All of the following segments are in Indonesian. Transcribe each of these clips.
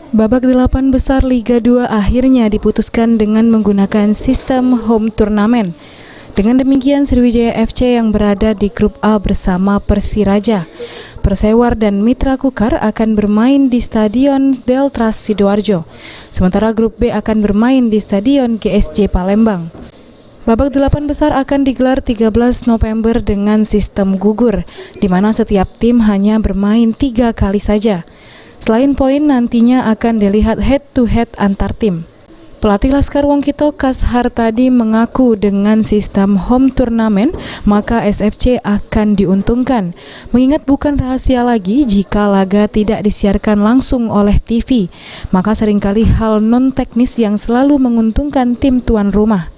Babak 8 besar Liga 2 akhirnya diputuskan dengan menggunakan sistem home turnamen. Dengan demikian, Sriwijaya FC yang berada di grup A bersama Persiraja, Persewar dan Mitra Kukar akan bermain di Stadion Deltras Sidoarjo. Sementara grup B akan bermain di Stadion GSJ Palembang. Babak 8 besar akan digelar 13 November dengan sistem gugur, di mana setiap tim hanya bermain 3 kali saja. Selain poin, nantinya akan dilihat head-to-head antar tim. Pelatih Laskar Wongkito Kashar tadi mengaku dengan sistem home turnamen, maka SFC akan diuntungkan. Mengingat bukan rahasia lagi jika laga tidak disiarkan langsung oleh TV, maka seringkali hal non-teknis yang selalu menguntungkan tim tuan rumah.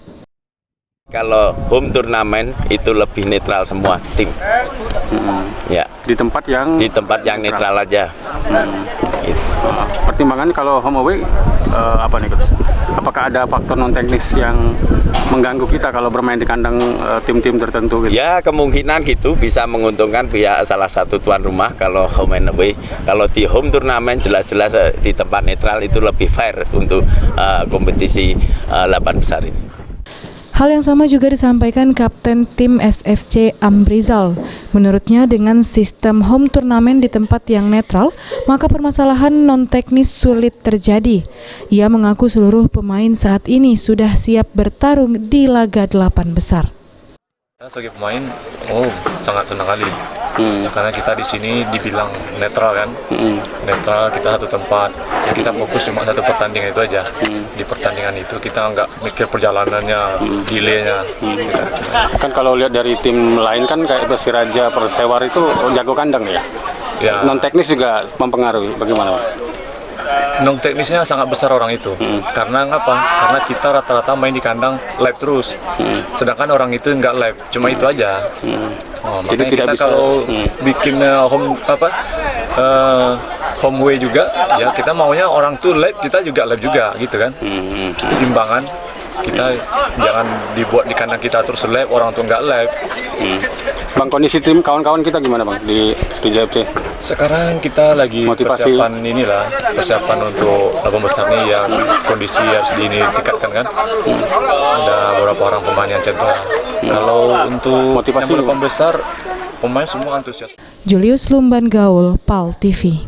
Kalau home turnamen itu lebih netral semua tim. Ya. Di tempat yang netral aja. Gitu. Pertimbangan kalau home away apa nih, Coach? Apakah ada faktor non teknis yang mengganggu kita kalau bermain di kandang tim-tim tertentu gitu? Ya, kemungkinan gitu bisa menguntungkan pihak salah satu tuan rumah kalau home and away. Kalau di home turnamen jelas-jelas di tempat netral itu lebih fair untuk kompetisi 8 besar ini. Hal yang sama juga disampaikan Kapten tim SFC Amrizal. Menurutnya dengan sistem home turnamen di tempat yang netral, maka permasalahan non-teknis sulit terjadi. Ia mengaku seluruh pemain saat ini sudah siap bertarung di laga 8 besar. Sebagai pemain, sangat senang kali. Karena kita di sini dibilang netral kan, netral, kita satu tempat. Ya kita fokus cuma satu pertandingan itu aja. Di pertandingan itu kita nggak mikir perjalanannya, delaynya. Kan kalau lihat dari tim lain kan kayak Persiraja, Persewar itu jago kandang ya. Non teknis juga mempengaruhi. Bagaimana? Non teknisnya sangat besar orang itu. Karena ngapa? Karena kita rata-rata main di kandang live terus. Sedangkan orang itu nggak live, cuma itu aja. Makanya kita kalau bikin home way juga, ya kita maunya orang tuh live, kita juga live juga, gitu kan? Imbangan. Kita jangan dibuat di kandang kita terus live, orang tuh nggak live. Bang, kondisi tim kawan-kawan kita gimana Bang di JFC? Sekarang kita lagi persiapan untuk 8 besar nih yang kondisi harus ditingkatkan kan. Ada beberapa orang pemain yang cedera. Kalau untuk motivasi 8 besar, pemain semua antusias. Julius Lumban Gaul, PAL TV.